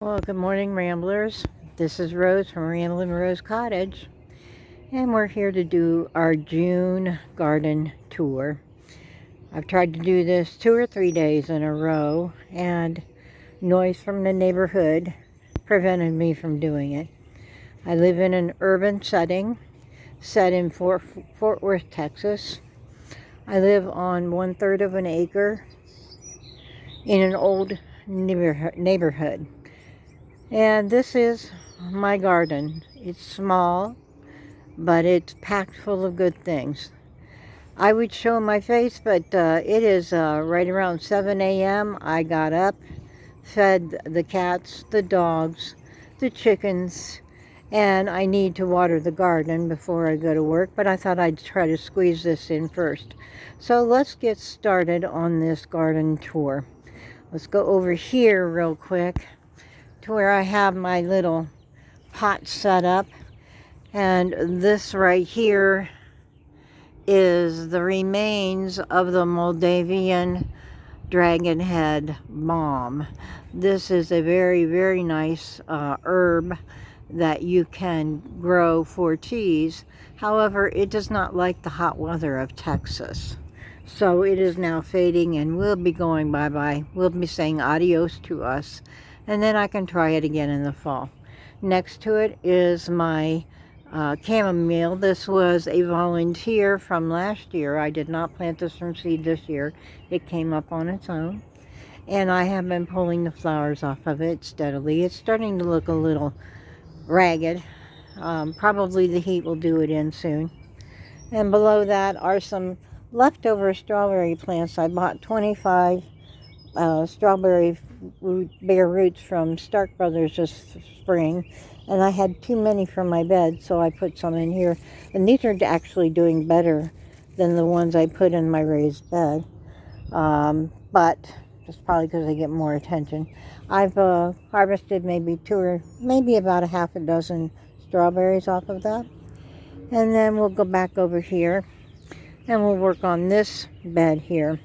Well, good morning, Ramblers. This is Rose from Ramblin' Rose Cottage, and we're here to do our June garden tour. I've tried to do this 2 or 3 days in a row, and noise from the neighborhood prevented me from doing it. I live in an urban setting set in Fort Worth, Texas. I live on 1/3 of an acre in an old neighborhood. And this is my garden. It's small, but it's packed full of good things. I would show my face, but it is right around 7 a.m. I got up, fed the cats, the dogs, the chickens, and I need to water the garden before I go to work, but I thought I'd try to squeeze this in first. So let's get started on this garden tour. Let's go over here real quick to where I have my little pot set up, and this right here is the remains of the Moldavian dragon head balm. This is a very, very nice herb that you can grow for teas. However, it does not like the hot weather of Texas. So it is now fading and will be going bye-bye. We'll be saying adios to us, and then I can try it again in the fall. Next to it is my chamomile. This was a volunteer from last year. I did not plant this from seed this year. It came up on its own, and I have been pulling the flowers off of it steadily. It's starting to look a little ragged. Probably the heat will do it in soon. And below that are some leftover strawberry plants. I bought 25 strawberry bare roots from Stark Brothers this spring, and I had too many for my bed, so I put some in here. And these are actually doing better than the ones I put in my raised bed, but it's probably because they get more attention. I've harvested maybe maybe about a half a dozen strawberries off of that. And then we'll go back over here and we'll work on this bed here.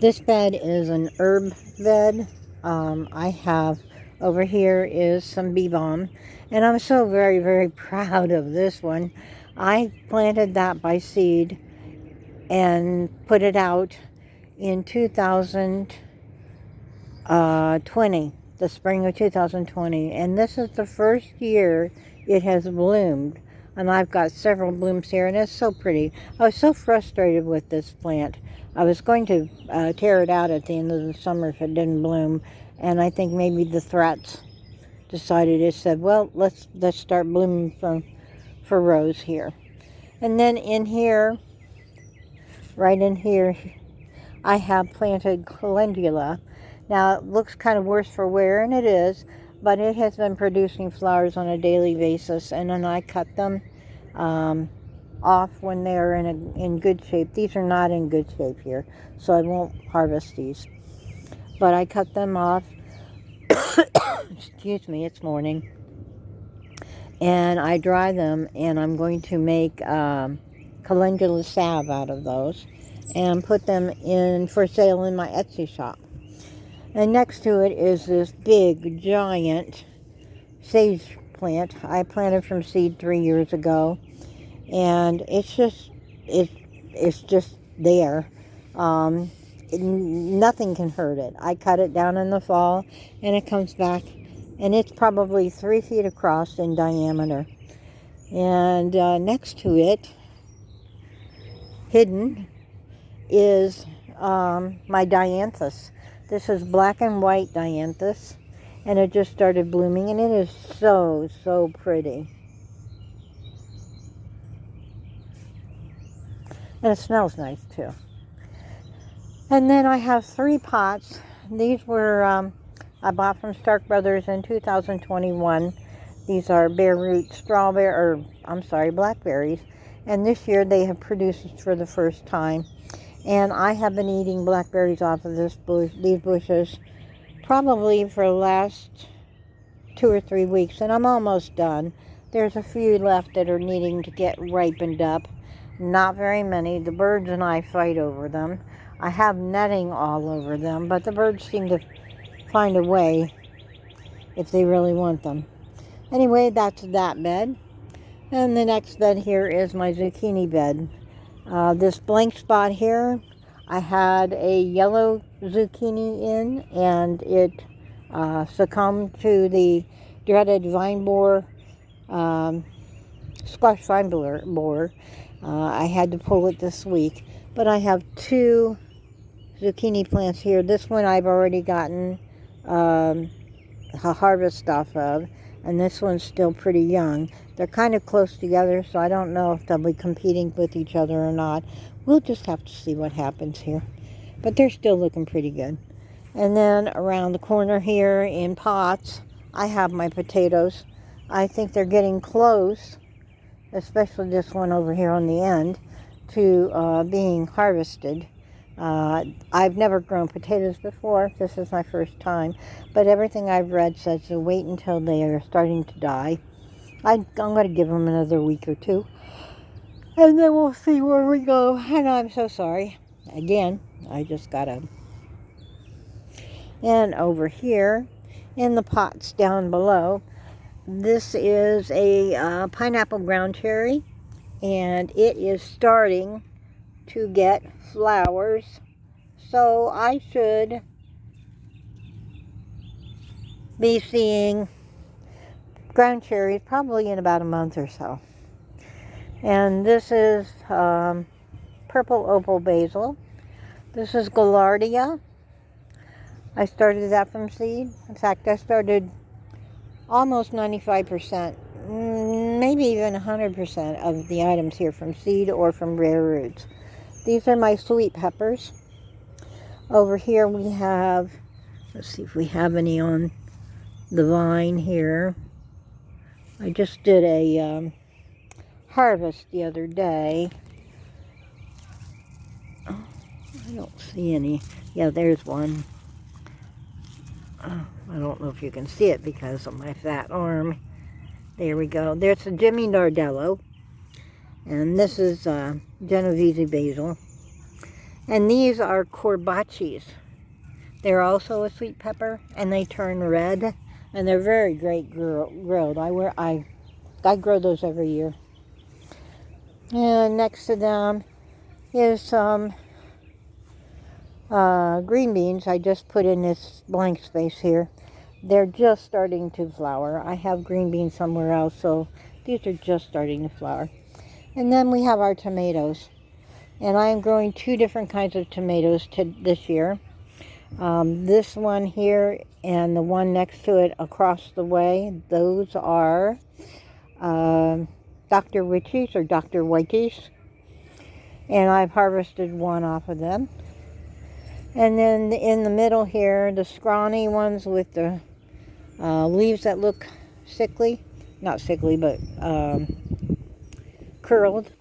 This bed is an herb bed. I have over here is some bee balm, and I'm so very, very proud of this one. I planted that by seed and put it out in 2020, the spring of 2020, and this is the first year it has bloomed, and I've got several blooms here, and it's so pretty. I was so frustrated with this plant. I was going to tear it out at the end of the summer if it didn't bloom, and I think maybe the threats decided, it said, well, let's start blooming for Rose here. And then in here, right in here, I have planted calendula. Now, it looks kind of worse for wear, and it is, but it has been producing flowers on a daily basis, and then I cut them off when they're in good shape. These are not in good shape here, so I won't harvest these. But I cut them off. Excuse me, it's morning. And I dry them, and I'm going to make calendula salve out of those and put them in for sale in my Etsy shop. And next to it is this big, giant sage plant I planted from seed 3 years ago, and it's just there. Nothing can hurt it. I cut it down in the fall, and it comes back, and it's probably 3 feet across in diameter. And next to it, hidden, is my dianthus. This is black and white dianthus, and it just started blooming, and it is so, so pretty. And it smells nice too. And then I have 3 pots. These were I bought from Stark Brothers in 2021. These are bare root blackberries. And this year they have produced for the first time. And I have been eating blackberries off of these bushes probably for the last 2 or 3 weeks, and I'm almost done. There's a few left that are needing to get ripened up. Not very many. The birds and I fight over them. I have netting all over them, but the birds seem to find a way if they really want them. Anyway, that's that bed. And the next bed here is my zucchini bed. This blank spot here, I had a yellow zucchini in, and it succumbed to the dreaded vine borer, squash vine borer. I had to pull it this week, but I have 2 zucchini plants here. This one I've already gotten a harvest off of, and this one's still pretty young. They're kind of close together, so I don't know if they'll be competing with each other or not. We'll just have to see what happens here. But they're still looking pretty good. And then around the corner here in pots, I have my potatoes. I think they're getting close, especially this one over here on the end, to being harvested. I've never grown potatoes before. This is my first time. But everything I've read says to wait until they are starting to die. I'm going to give them another week or 2. And then we'll see where we go. And I'm so sorry. Again, I just got to. And over here, in the pots down below, this is a pineapple ground cherry. And it is starting to get flowers. So I should be seeing ground cherries probably in about a month or so. And this is purple opal basil. This is gaillardia. I started that from seed. In fact, I started almost 95%, maybe even 100% of the items here from seed or from rare roots. These are my sweet peppers. Over here we have, let's see if we have any on the vine here. I just did a harvest the other day. Oh, I don't see any. Yeah, there's one. Oh, I don't know if you can see it because of my fat arm. There we go. There's a Jimmy Nardello. And this is Genovese basil. And these are corbachis. They're also a sweet pepper, and they turn red. And they're very great grilled. I grow those every year. And next to them is some green beans. I just put in this blank space here. They're just starting to flower. I have green beans somewhere else, so these are just starting to flower. And then we have our tomatoes. And I am growing 2 different kinds of tomatoes this year. This one here and the one next to it across the way, those are Dr. Witchies or Dr. Whiteys. And I've harvested one off of them. And then in the middle here, the scrawny ones with the leaves that look sickly. Not sickly, but curled.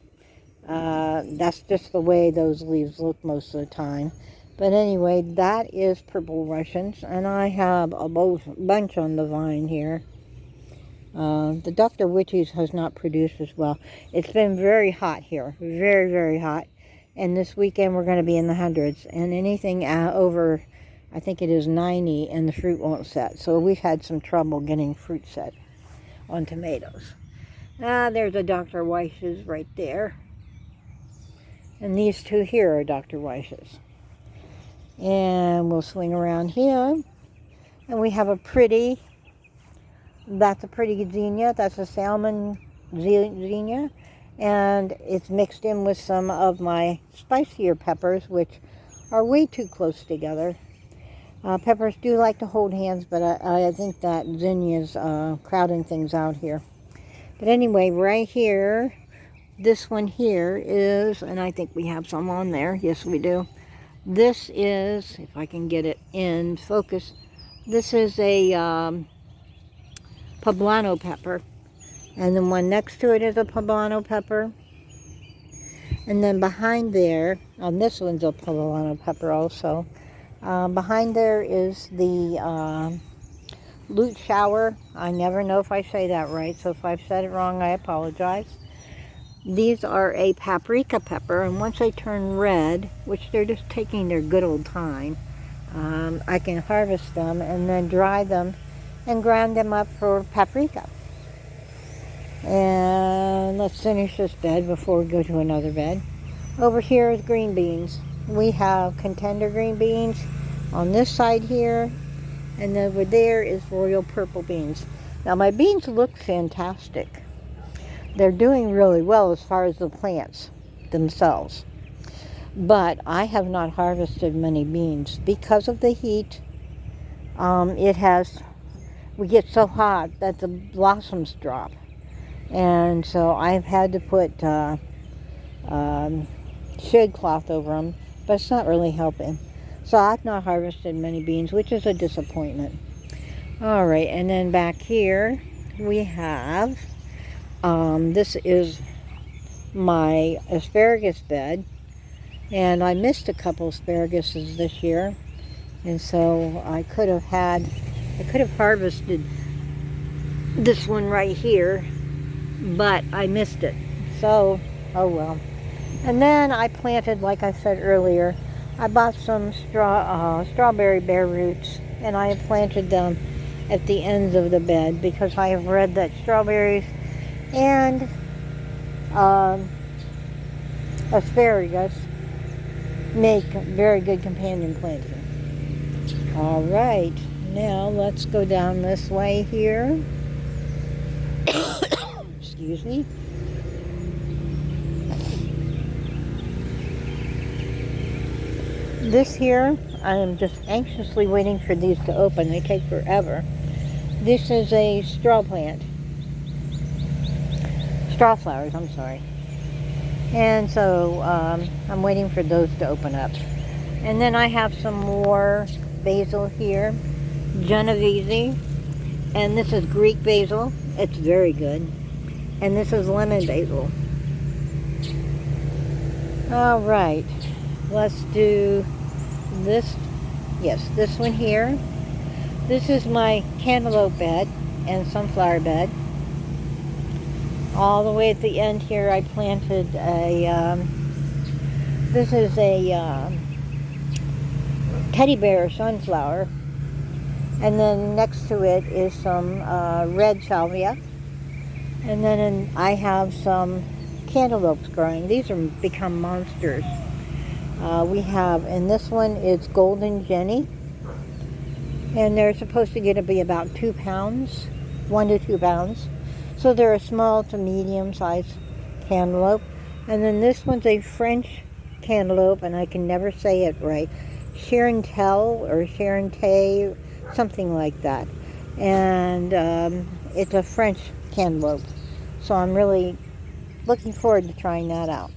That's just the way those leaves look most of the time. But anyway, that is purple Russians, and I have a bunch on the vine here. The Dr. Witchies has not produced as well. It's been very hot here, very, very hot. And this weekend we're going to be in the hundreds, and anything over, I think it is 90, and the fruit won't set. So we've had some trouble getting fruit set on tomatoes. There's a Dr. Weiss's right there. And these 2 here are Dr. Weiss's. And we'll swing around here. And we have a pretty, that's a pretty zinnia. That's a salmon zinnia. And it's mixed in with some of my spicier peppers, which are way too close together. Peppers do like to hold hands, but I think that zinnia's crowding things out here. But anyway, right here, this one here is, and I think we have some on there. Yes, we do. This is, if I can get it in focus, this is a poblano pepper. And the one next to it is a poblano pepper. And then behind there, and this one's a poblano pepper also. Behind there is the lute shower. I never know if I say that right, so if I've said it wrong, I apologize. These are a paprika pepper, and once they turn red, which they're just taking their good old time, I can harvest them and then dry them and grind them up for paprika. And let's finish this bed before we go to another bed. Over here is green beans. We have contender green beans on this side here, and over there is royal purple beans. Now my beans look fantastic. They're doing really well as far as the plants themselves. But I have not harvested many beans because of the heat. We get so hot that the blossoms drop. And so I've had to put shade cloth over them, but it's not really helping. So I've not harvested many beans, which is a disappointment. All right, and then back here we have, this is my asparagus bed, and I missed a couple asparaguses this year, and so I could have harvested this one right here, but I missed it. So, oh well. And then I planted, like I said earlier, I bought some strawberry bare roots, and I have planted them at the ends of the bed because I have read that strawberries and asparagus make very good companion planting. All right, now let's go down this way here. Excuse me. This here, I am just anxiously waiting for these to open. They take forever. This is a straw plant. Straw flowers, I'm sorry. And so I'm waiting for those to open up. And then I have some more basil here. Genovese. And this is Greek basil. It's very good. And this is lemon basil. All right. Let's do this. Yes, this one here. This is my cantaloupe bed and sunflower bed. All the way at the end here I planted this is a teddy bear sunflower. And then next to it is some red salvia. And then I have some cantaloupes growing. These are become monsters. We have, and this one is Golden Jenny. And they're supposed to get to be about 2 pounds, 1 to 2 pounds. So they're a small to medium sized cantaloupe. And then this one's a French cantaloupe, and I can never say it right. Charentel or Charente, something like that. And it's a French cantaloupe. So I'm really looking forward to trying that out.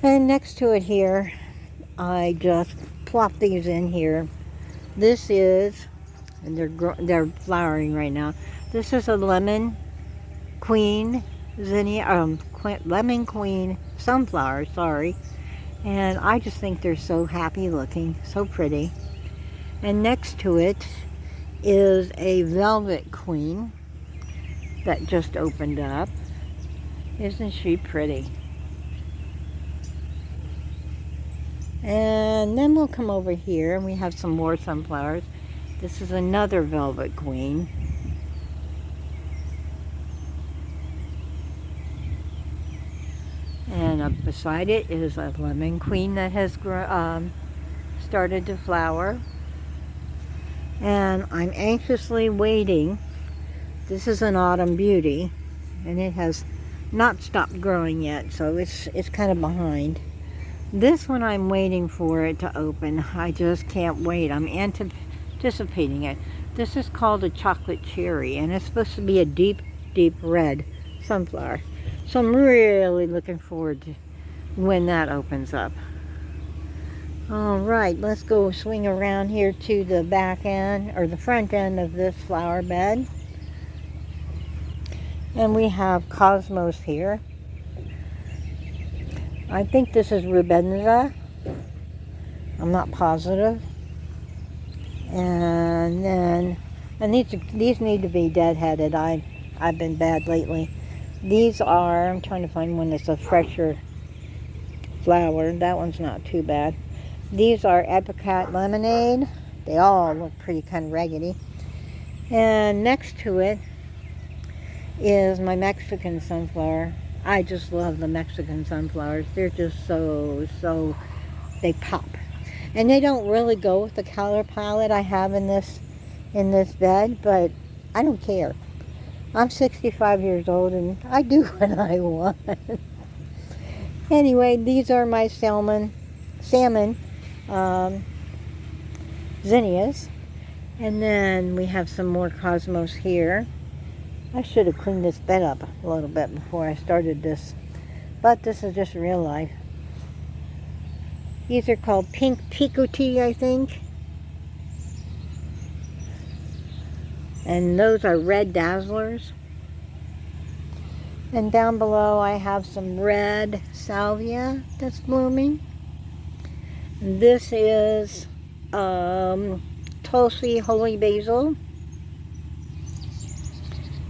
And next to it here, I just plop these in here. This is, and they're flowering right now. This is a lemon queen zinnia, lemon queen sunflower, sorry. And I just think they're so happy looking, so pretty. And next to it is a velvet queen that just opened up. Isn't she pretty? And then we'll come over here and we have some more sunflowers. This is another velvet queen. And beside it is a lemon queen that has started to flower. And I'm anxiously waiting. This is an autumn beauty, and it has not stopped growing yet, so it's kind of behind. This one I'm waiting for it to open. I just can't wait. I'm anticipating it. This is called a chocolate cherry, and it's supposed to be a deep, deep red sunflower. So I'm really looking forward to when that opens up. All right, let's go swing around here to the back end, or the front end of this flower bed. And we have cosmos here. I think this is rubenza. I'm not positive. And then, and these need to be deadheaded. I've been bad lately. These are, I'm trying to find one that's a fresher flower. That one's not too bad. These are apricot lemonade. They all look pretty kind of raggedy. And next to it is my Mexican sunflower. I just love the Mexican sunflowers. They're just so, they pop. And they don't really go with the color palette I have in this bed, but I don't care. I'm 65 years old and I do what I want. Anyway, these are my salmon zinnias. And then we have some more cosmos here. I should have cleaned this bed up a little bit before I started this, but this is just real life. These are called pink picotee, I think. And those are red dazzlers. And down below I have some red salvia that's blooming. And this is Tulsi holy basil.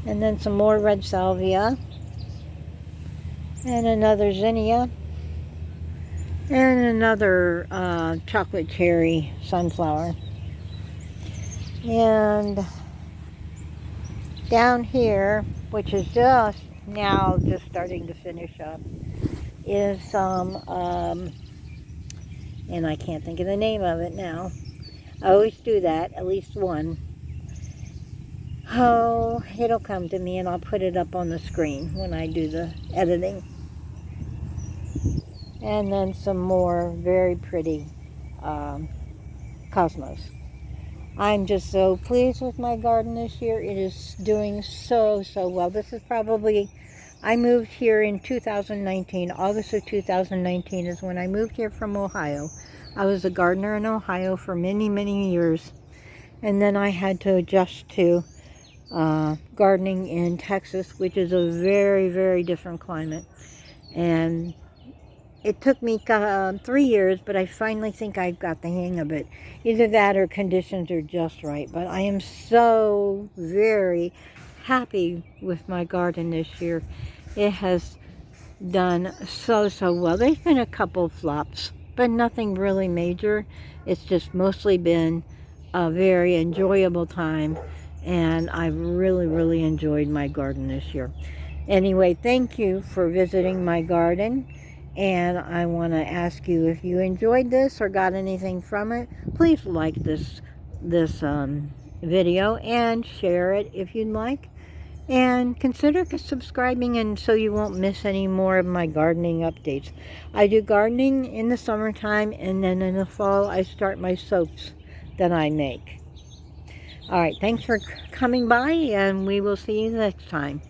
And then some more red salvia. And another zinnia. And another chocolate cherry sunflower. And down here, which is just starting to finish up, is some, and I can't think of the name of it now. I always do that, at least one. Oh, it'll come to me and I'll put it up on the screen when I do the editing. And then some more very pretty cosmos. I'm just so pleased with my garden this year. It is doing so well. This is probably, I moved here in 2019. August of 2019 is when I moved here from Ohio. I was a gardener in Ohio for many years. And then I had to adjust to gardening in Texas, which is a very different climate. And it took me 3 years, but I finally think I've got the hang of it. Either that or conditions are just right. But I am so very happy with my garden this year. It has done so well. There's been a couple flops, but nothing really major. It's just mostly been a very enjoyable time. And I've really enjoyed my garden this year. Anyway, thank you for visiting my garden. And I want to ask you, if you enjoyed this or got anything from it, please like this video and share it if you'd like. And consider subscribing, and so you won't miss any more of my gardening updates. I do gardening in the summertime, and then in the fall I start my soaps that I make. All right, thanks for coming by, and we will see you next time.